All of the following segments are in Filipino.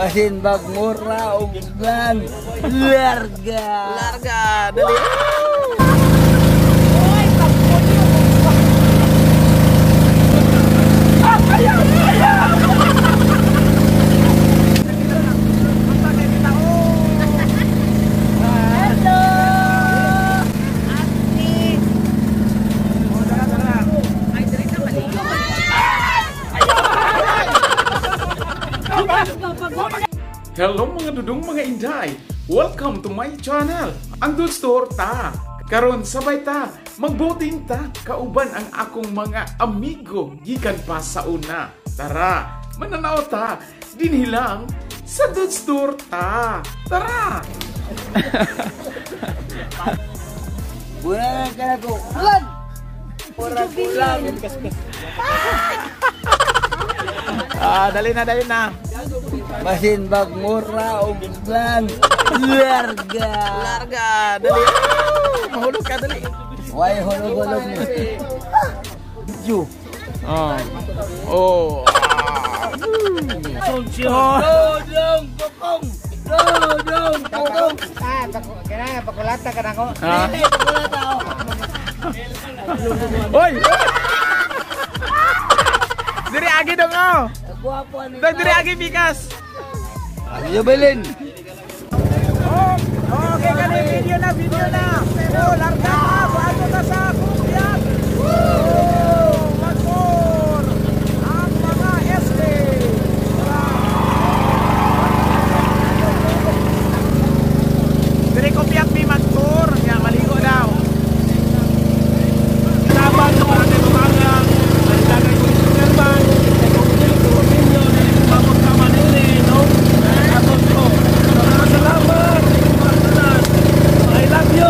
Basin bag murah unggulan larga. Larga dali. Hello mga dudong mga inday, welcome to my channel, ang Dude Store ta. Karon sabay ta, magboting ta, kauban ang akong mga amigo gikan pa sa una. Tara, mananaw ta, dinhilang sa Dude Store ta. Tara! Bulan ka na ko. Bulan! Bulan! Dali na. Basin bag murah unggulan larga. Larga dali. Mahulog ka dali. Why hulog-hulog ni? Ju. Dodong pokong. Dodong pokong. Kaya pakulata ka na ko. Pakulata ako. Hoy! Diri agi dong oh. Guwapo ano. Diri agi bikas. Ayo Belin. Okay kani video na. Larga bago ta sa kumpyan. Magmor ang mga SD. Diri ko piyak mi magtour, ya maligo daw. Sabang para kay umaga, dagay ko Superman. I love you.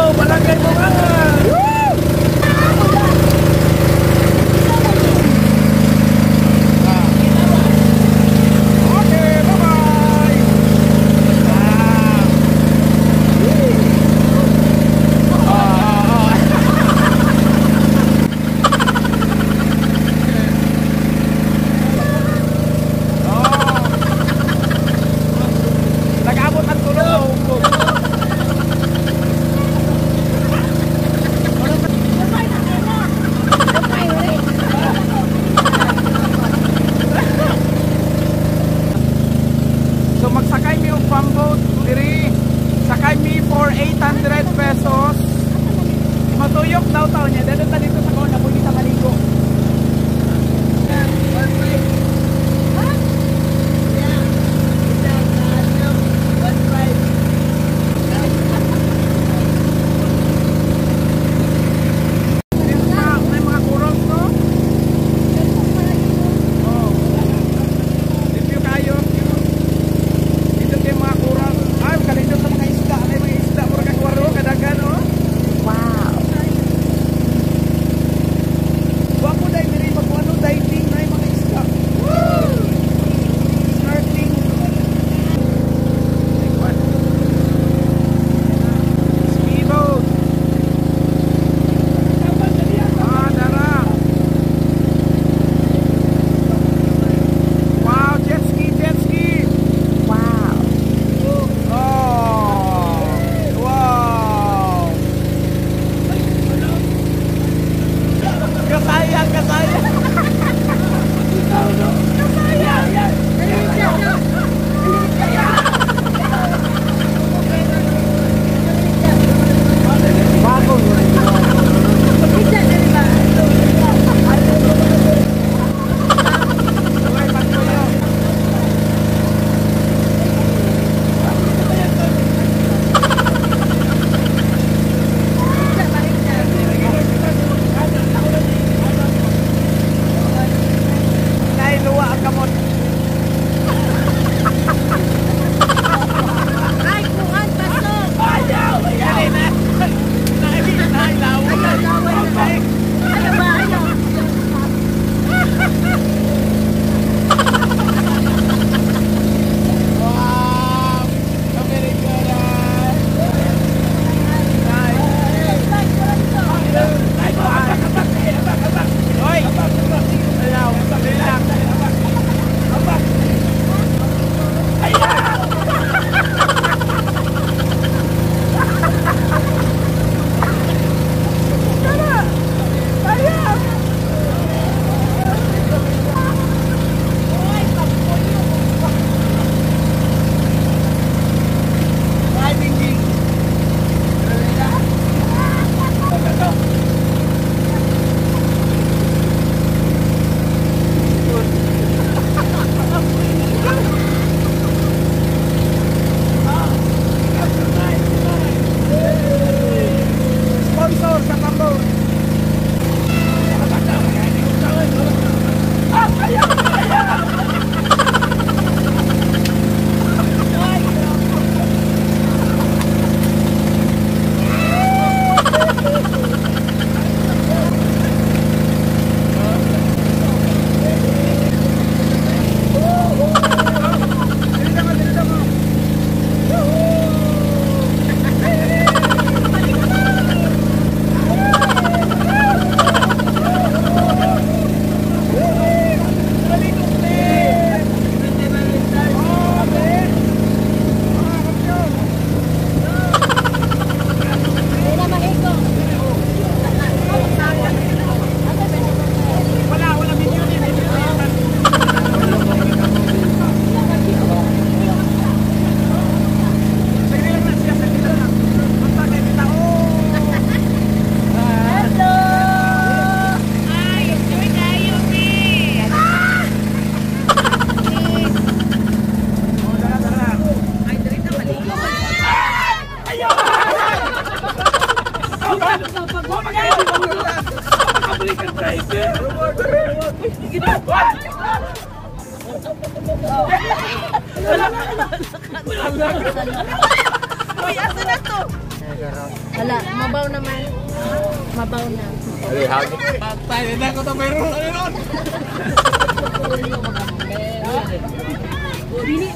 Uy, asa na to? Wala, mabaw naman. Mabaw na. Tayo na ko to meron. Dili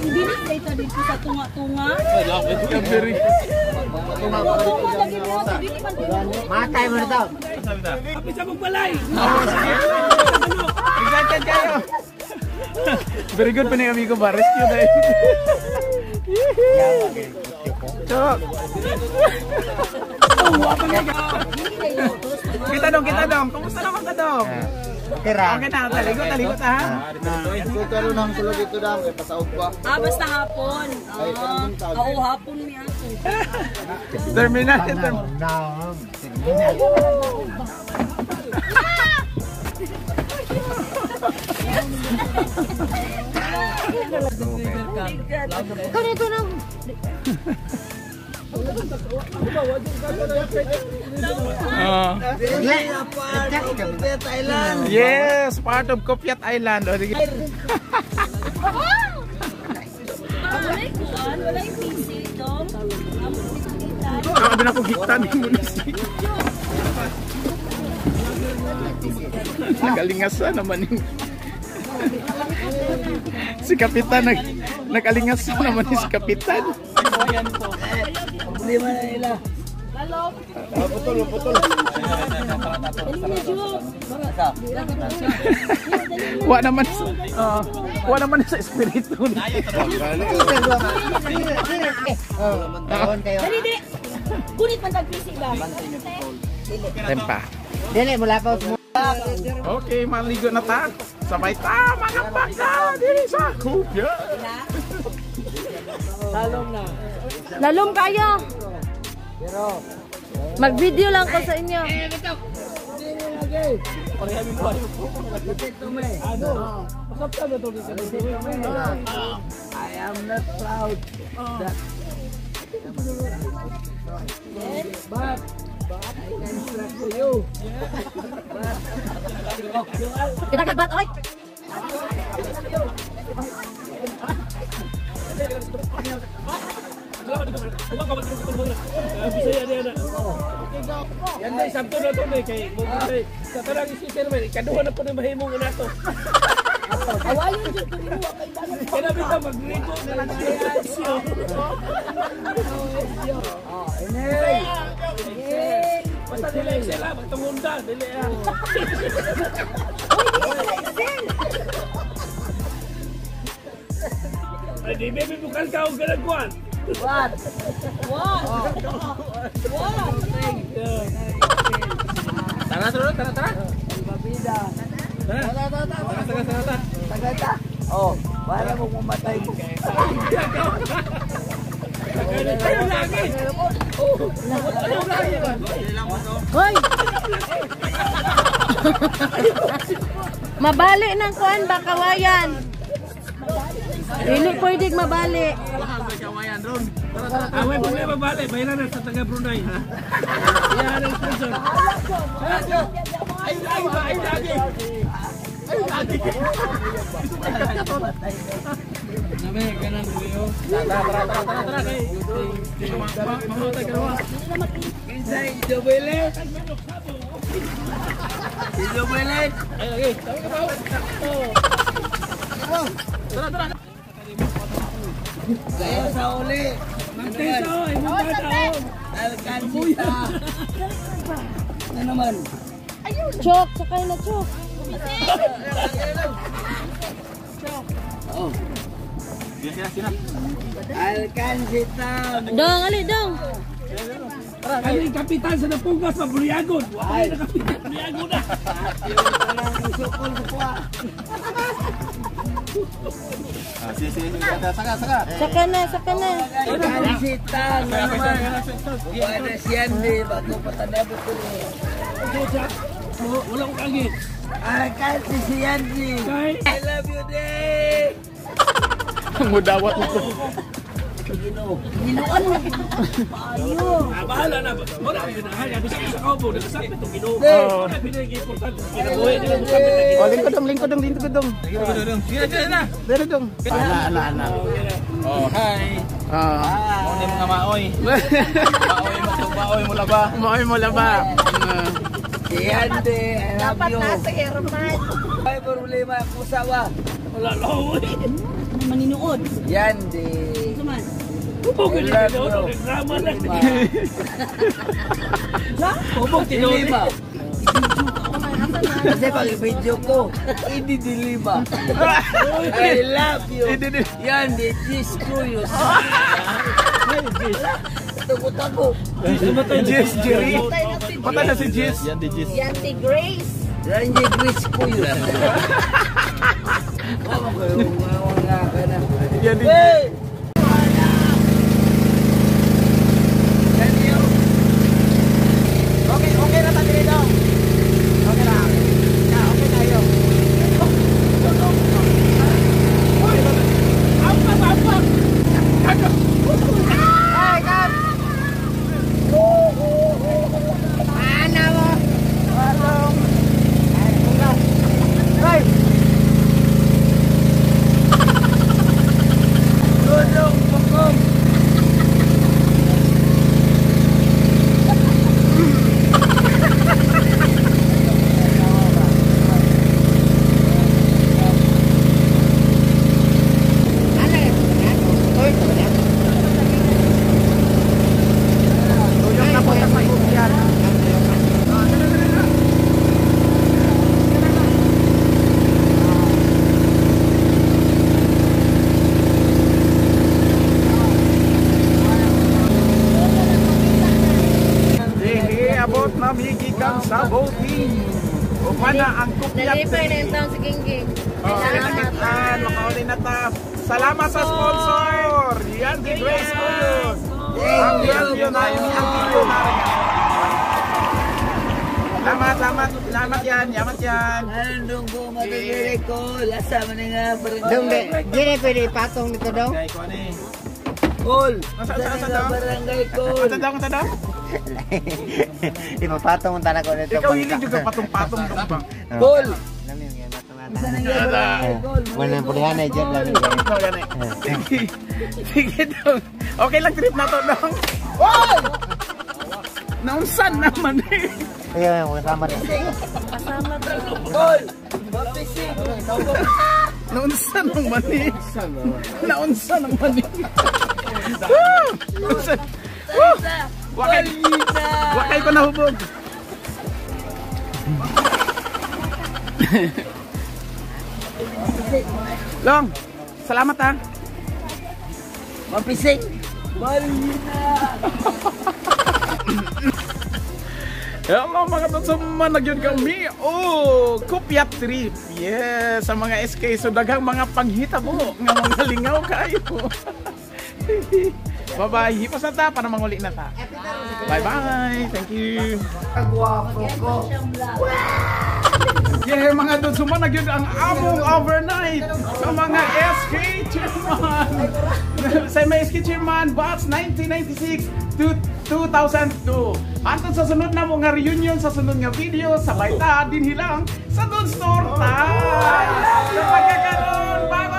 sa dito sa tunga-tunga. Matay mo na daw. Kapit sa magbalay. Excited kayo. Very good pa ni amigo ba? Rescue tayo. Chok. Kita dong. Kumusta naman ka dong? Okay na, taligot ha. Ito karon nang sulod dito dam kay pasaog pa. Basta hapon. Oo, hapon mi ako. Terminal. Kanito na. Yes, part of Copiat Island. O, sige. Wala yung PC dong. Sabi na kong hikta ni Munisik. Nagalingasan naman yung si Kapitan. Nagalingasan naman yung si Kapitan. Problema na nila. Putol. Wa naman sa espiritu. Dali. Kunit man tag-PC ba? Tempa. Dili mula pa mo. Okay, maligo na ta. Sabay ta, mga baka diri sa Kupya. Lalom kayo. Mag-video lang ko sa inyo. I am not proud that but I can trust you. Kita kabat, oy. Yan na, sabto na ito kay sa tarang isisir mo, ikaduha na po na mahimong na ito. Awayon dyan kung inuwa kay Balang. Kinabi ka mag-rigo na lang siya. Basta nila sila, magtungunda, dili ah. Ay, di baby bukal ka o galagwan. What? Tara. Babida. Tara. Tagata. Oh, para mo mamatay mo. Ayaw lagi. Hoy! Mabali ng kuan ba kawayan? Dili pwedeng mabali. Away po na mabali, bayaran na sa taga Brunei. Yan ang sponsor. Ay lagi. Nabe, ganang video. Tara. Mamatay ka naman. Say, Jobelet. Si Jobelet. Okay, tayo ka ba? Tara. Kaya sa uli. Mantesa, imong bata. Alcancita. Ano naman? Chok, sakay na chok. Oh. Alcancita. Dong, ali dong. Ano yung kapitan sa napugas sa Buliagon? Wala na kapitan sa Buliagon na. Isukol sa kuha. Saka na. Alcancita. Ano naman? Wala siyan di. Bago patanabot ko niya. Wala ko kagit. Alcancita siyan di. Kay? I love you, Day. Mudawat mo to. Ginuan mo. Ayo. Bahala na. Wala yun na. Haya, bisa sa kaubo. Nagsasabi itong ginoo. Oo. Wala pinag-importante. Kinabuhay nila mo sabi na ginoo. Lingkod dong. Sige na. Dere dong. Ana. Oh, hi. Ano yung mga maoy? Maoy mo laba. Siyan di. I love Dapat you. nasa airman. May problema ako sawa. Wala laoy. Maninuod. Yan di. Suman. Bubog I ni love Tinodo. you. Nagdrama lang. Bubog Tinodo. Kasi pag video ko, hindi dilima. I love you. Yan di. Jis curious. Tago-tago. Jis, Jerry. Patay na si Jis. Yanti Grace. Yan di Chris curious. Yan di. Hey! Okay na tayo dito. Okay na. Okay na yun. Hey, God! Ano mo? Walong. Hey! Tulong, pukong. Abot na migikan sa boating. Upana ang kupyat. Nalipay na yung taon sa Gingging. Salamat. Makauli na ta. Salamat sa sponsor. Yan di Grace Curious. Ang milyonaryo. Salamat yan. Anong ko matagiri ko? Lasa mo na nga. Dong, di na pwede patong nito dong. Kol! Asa Saan daw? nga barangay Kol? Ano daw? Ipapatong mo talaga nito. Ikaw hilig juga patong-patong dong bang. Kol! Alam yung mga mata-mata. Saan nga barangay Kol? Walang pulihan na dyan lang. Ikaw yan eh. Sige dong. Okay lang trip na to dong. Kol! Naunsan naman eh. Ayun, mga kasama rin. Kol! Mapisig! Naunsan ng mani. Naunsan ng mani. Naunsan. Wakay ko nahubog. Long, salamat ha. Mapisig! Balina! Hello mga tatsuman, nagyon kami. Oh, Kupyat trip. Yes, sa mga SK. So daghang mga panghitabo nga mga lingaw kayo. Bye-bye. Hipos na ta, para manguli na ta. Bye-bye. Thank you. Kagwapo ko! Yeah, mga tatsuman, nagyon ang among overnight sa mga SK chairman. Sa mga SK chairman, batch 1996 to 2002. Antong sa sunod na mga reunion sa sunod nga video, sabay ta din hilang sa Dude Store time. Sa pagkakaroon, bye-bye!